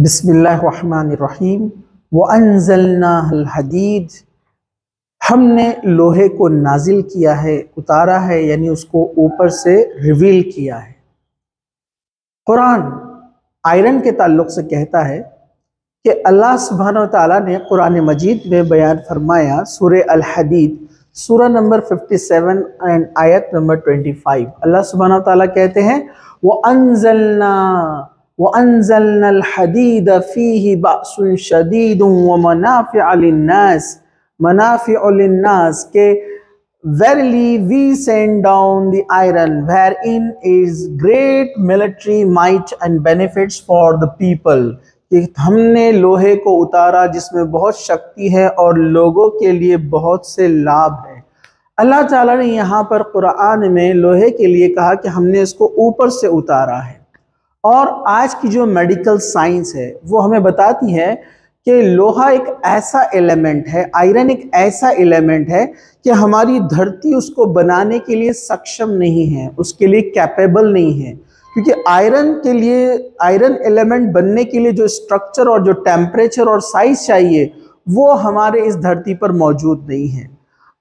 बिस्मिल्लाहिर्रहमानिर्रहीम व अंज़लनाल हदीद, हमने लोहे को नाजिल किया है, उतारा है, यानी उसको ऊपर से रिवील किया है। कुरान आयरन के ताल्लुक़ से कहता है कि अल्लाह सुब्हानहू व तआला ने कुरान मजीद में बयान फरमाया, सूरह अल हदीद सूरा नंबर 57 एंड आयत नंबर 25। अल्लाह सुब्हानहू व तआला कहते हैं व अंज़लनल हदीद फ़ीही बअसुन शदीदुन व मनाफ़िअ लिन्नास के verily we send down the iron wherein is great military might and benefits for the people, कि हमने लोहे को उतारा जिसमें बहुत शक्ति है और लोगों के लिए बहुत से लाभ है। अल्लाह ताला ने यहाँ पर कुरान में लोहे के लिए कहा कि हमने इसको ऊपर से उतारा है। और आज की जो मेडिकल साइंस है वो हमें बताती है कि लोहा एक ऐसा एलिमेंट है, आयरन एक ऐसा एलिमेंट है कि हमारी धरती उसको बनाने के लिए सक्षम नहीं है, उसके लिए कैपेबल नहीं है, क्योंकि आयरन के लिए, आयरन एलिमेंट बनने के लिए जो स्ट्रक्चर और जो टेम्परेचर और साइज चाहिए वो हमारे इस धरती पर मौजूद नहीं है।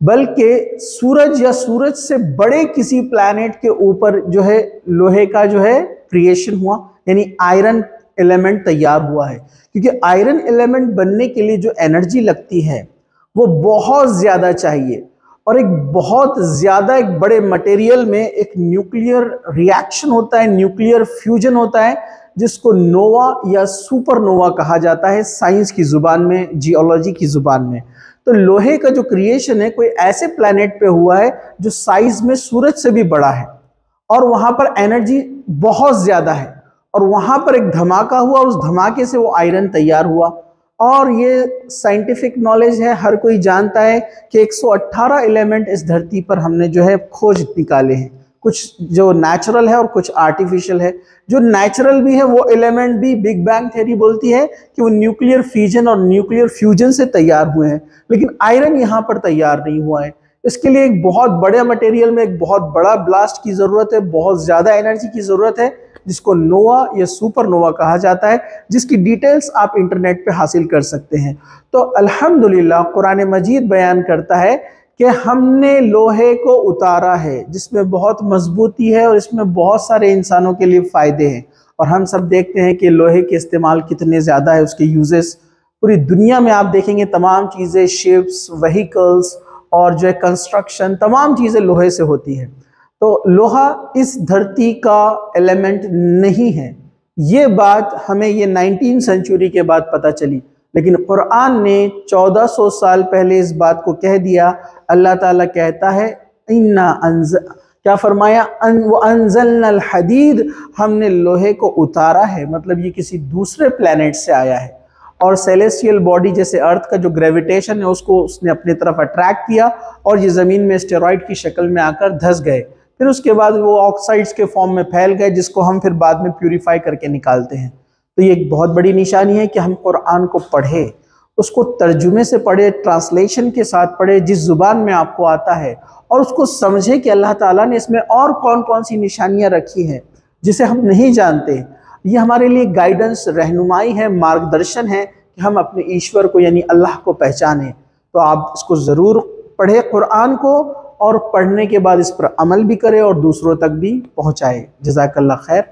बल्कि सूरज या सूरज से बड़े किसी प्लैनेट के ऊपर जो है लोहे का जो है क्रिएशन हुआ, यानी आयरन एलिमेंट तैयार हुआ है। क्योंकि आयरन एलिमेंट बनने के लिए जो एनर्जी लगती है वो बहुत ज़्यादा चाहिए, और एक बहुत ज़्यादा एक बड़े मटेरियल में एक न्यूक्लियर रिएक्शन होता है, न्यूक्लियर फ्यूजन होता है, जिसको नोवा या सुपरनोवा कहा जाता है साइंस की ज़ुबान में, जियोलॉजी की ज़ुबान में। तो लोहे का जो क्रिएशन है कोई ऐसे प्लैनेट पे हुआ है जो साइज में सूरज से भी बड़ा है, और वहाँ पर एनर्जी बहुत ज़्यादा है, और वहाँ पर एक धमाका हुआ, उस धमाके से वो आयरन तैयार हुआ। और ये साइंटिफिक नॉलेज है, हर कोई जानता है कि 118 एलिमेंट इस धरती पर हमने जो है खोज निकाले हैं, कुछ जो नेचुरल है और कुछ आर्टिफिशियल है। जो नेचुरल भी है वो एलिमेंट भी बिग बैंग थ्योरी बोलती है कि वो न्यूक्लियर फिजन और न्यूक्लियर फ्यूजन से तैयार हुए हैं, लेकिन आयरन यहाँ पर तैयार नहीं हुआ है। इसके लिए एक बहुत बड़े मटेरियल में एक बहुत बड़ा ब्लास्ट की ज़रूरत है, बहुत ज़्यादा एनर्जी की ज़रूरत है, जिसको नोवा या सुपरनोवा कहा जाता है, जिसकी डिटेल्स आप इंटरनेट पे हासिल कर सकते हैं। तो अल्हम्दुलिल्लाह कुरान मजीद बयान करता है कि हमने लोहे को उतारा है जिसमें बहुत मजबूती है और इसमें बहुत सारे इंसानों के लिए फ़ायदे हैं। और हम सब देखते हैं कि लोहे के इस्तेमाल कितने ज़्यादा है, उसके यूजेस पूरी दुनिया में आप देखेंगे, तमाम चीज़ें, शिप्स, व्हीकल्स और जो है कंस्ट्रक्शन, तमाम चीज़ें लोहे से होती हैं। तो लोहा इस धरती का एलिमेंट नहीं है, ये बात हमें ये 19वीं सेंचुरी के बाद पता चली, लेकिन कुरान ने 1400 साल पहले इस बात को कह दिया। अल्लाह ताला कहता है क्या फरमाया, वो अंज़लनल हदीद, हमने लोहे को उतारा है, मतलब ये किसी दूसरे प्लैनेट से आया है। और सेलेस्टियल बॉडी जैसे अर्थ का जो ग्रेविटेशन है उसको उसने अपनी तरफ अट्रैक्ट किया और ये ज़मीन में एस्टेरॉइड की शक्ल में आकर धंस गए। फिर उसके बाद वो ऑक्साइड्स के फॉर्म में फैल गए, जिसको हम फिर बाद में प्यूरिफाई करके निकालते हैं। तो ये एक बहुत बड़ी निशानी है कि हम कुरान को पढ़े, उसको तर्जुमे से पढ़े, ट्रांसलेशन के साथ पढ़े, जिस ज़ुबान में आपको आता है, और उसको समझे कि अल्लाह ताला ने इसमें और कौन कौन सी निशानियाँ रखी हैं जिसे हम नहीं जानते। ये हमारे लिए गाइडेंस, रहनुमाई है, मार्गदर्शन है कि हम अपने ईश्वर को यानी अल्लाह को पहचानें। तो आप इसको ज़रूर पढ़े कुरान को, और पढ़ने के बाद इस पर अमल भी करें और दूसरों तक भी पहुँचाए। जज़ाकल्लाह खैर।